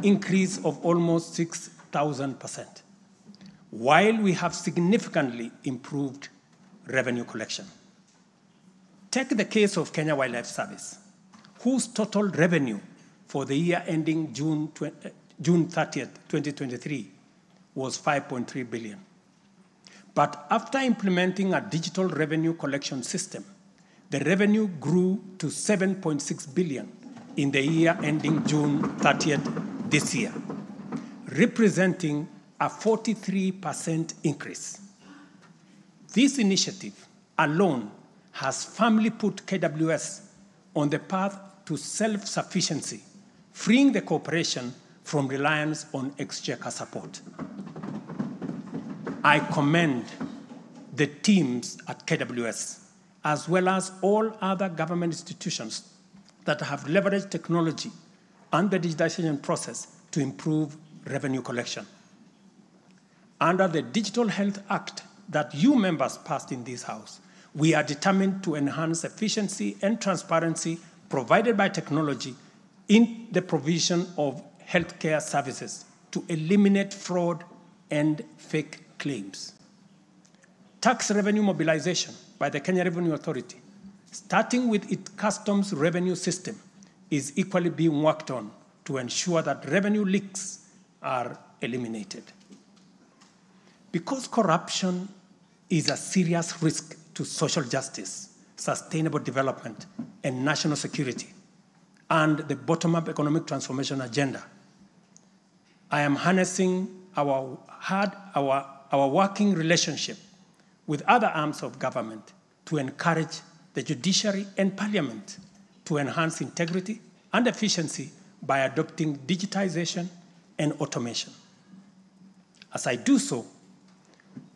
increase of almost 6,000%, while we have significantly improved revenue collection. Take the case of Kenya Wildlife Service, whose total revenue for the year ending June 30th, 2023 was 5.3 billion. But after implementing a digital revenue collection system, the revenue grew to 7.6 billion in the year ending June 30th this year, representing a 43% increase. This initiative alone has firmly put KWS on the path to self-sufficiency, freeing the corporation from reliance on exchequer support. I commend the teams at KWS, as well as all other government institutions that have leveraged technology and the digitization process to improve revenue collection. Under the Digital Health Act that you members passed in this House, we are determined to enhance efficiency and transparency provided by technology in the provision of healthcare services to eliminate fraud and fake claims. Tax revenue mobilization by the Kenya Revenue Authority, starting with its customs revenue system, is equally being worked on to ensure that revenue leaks are eliminated. Because corruption is a serious risk to social justice, sustainable development, and national security, and the bottom-up economic transformation agenda, I am harnessing our working relationship with other arms of government to encourage the judiciary and parliament to enhance integrity and efficiency by adopting digitization and automation. As I do so,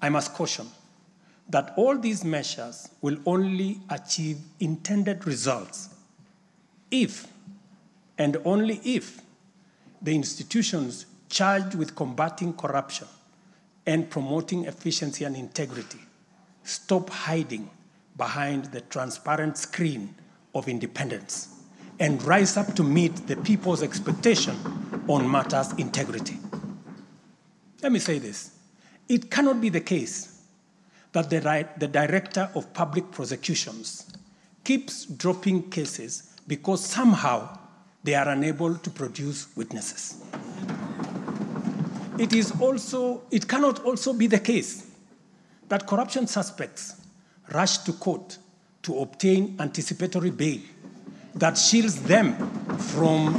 I must caution that all these measures will only achieve intended results if, and only if, the institutions charged with combating corruption and promoting efficiency and integrity stop hiding behind the transparent screen of independence and rise up to meet the people's expectation on matters integrity. Let me say this. It cannot be the case that the Director of Public Prosecutions keeps dropping cases because somehow they are unable to produce witnesses. It cannot also be the case that corruption suspects rush to court to obtain anticipatory bail that shields them from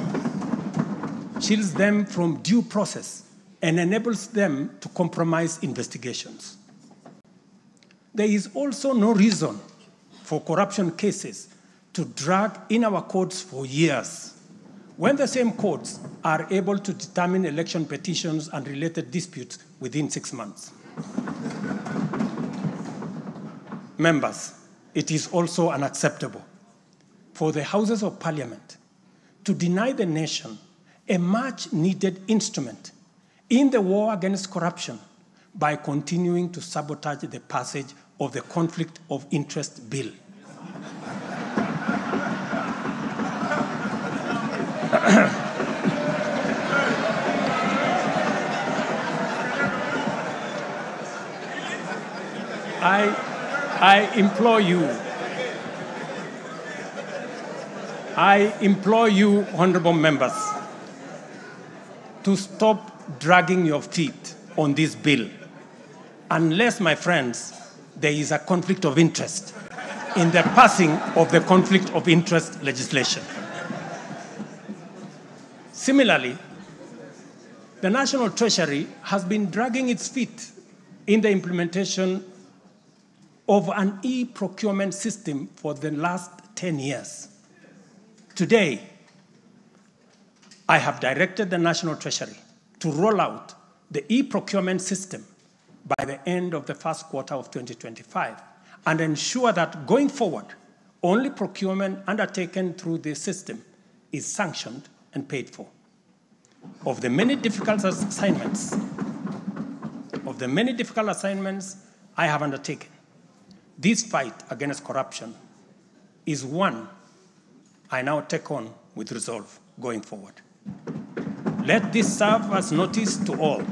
due process and enables them to compromise investigations. There is also no reason for corruption cases to drag in our courts for years, when the same courts are able to determine election petitions and related disputes within 6 months. Members, it is also unacceptable for the Houses of Parliament to deny the nation a much-needed instrument in the war against corruption by continuing to sabotage the passage of the Conflict of Interest Bill. I implore you, honorable members, to stop dragging your feet on this bill, unless, my friends, there is a conflict of interest in the passing of the conflict of interest legislation. Similarly, the National Treasury has been dragging its feet in the implementation of an e-procurement system for the last 10 years. Today, I have directed the National Treasury to roll out the e-procurement system by the end of the first quarter of 2025 and ensure that going forward, only procurement undertaken through this system is sanctioned and paid for. Of the many difficult assignments I have undertaken, this fight against corruption is one I now take on with resolve going forward. Let this serve as notice to all.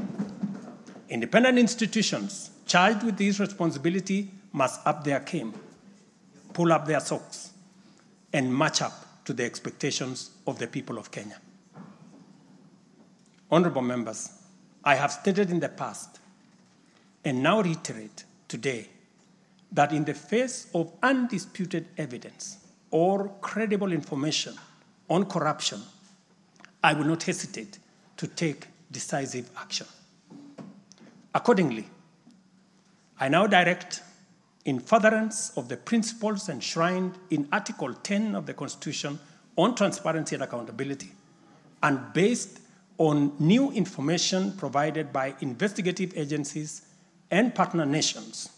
Independent institutions charged with this responsibility must up their game, pull up their socks, and match up to the expectations of the people of Kenya. Honorable members, I have stated in the past and now reiterate today that in the face of undisputed evidence or credible information on corruption, I will not hesitate to take decisive action. Accordingly, I now direct, in furtherance of the principles enshrined in Article 10 of the Constitution on transparency and accountability, and based on new information provided by investigative agencies and partner nations,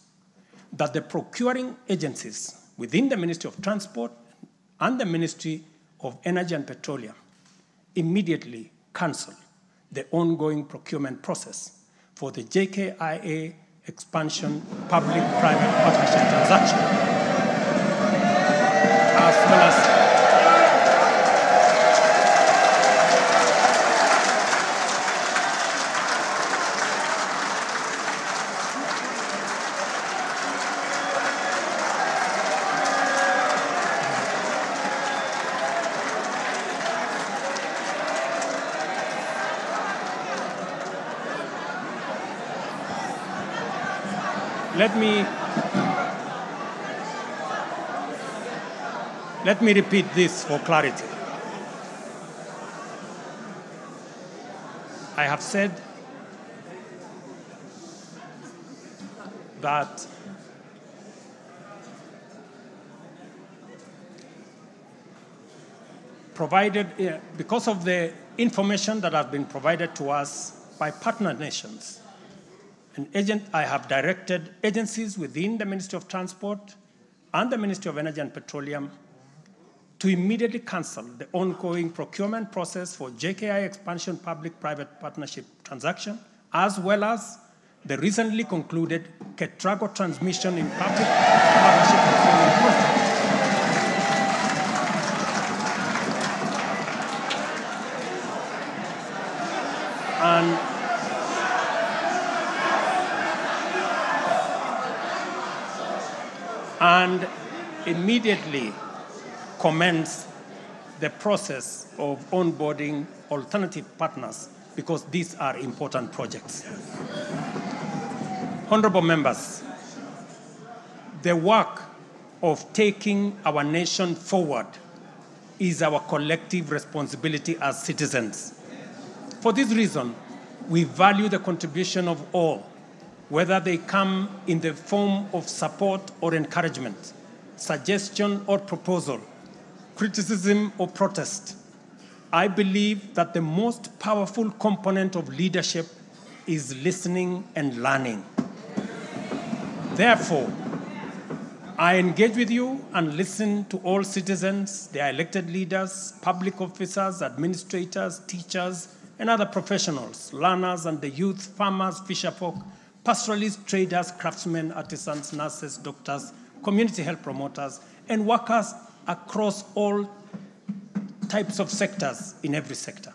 that the procuring agencies within the Ministry of Transport and the Ministry of Energy and Petroleum immediately cancel the ongoing procurement process for the JKIA expansion public-private partnership transaction, as well as Let me repeat this for clarity. I have said that because of the information that has been provided to us by partner nations, I have directed agencies within the Ministry of Transport and the Ministry of Energy and Petroleum to immediately cancel the ongoing procurement process for JKI expansion public-private partnership transaction, as well as the recently concluded Ketrago transmission in public partnership procurement process. And immediately commence the process of onboarding alternative partners, because these are important projects. Honorable members, the work of taking our nation forward is our collective responsibility as citizens. For this reason, we value the contribution of all, whether they come in the form of support or encouragement, suggestion or proposal, criticism or protest. I believe that the most powerful component of leadership is listening and learning. Therefore, I engage with you and listen to all citizens, their elected leaders, public officers, administrators, teachers, and other professionals, learners and the youth, farmers, fisherfolk, pastoralists, traders, craftsmen, artisans, nurses, doctors, community health promoters, and workers across all types of sectors in every sector.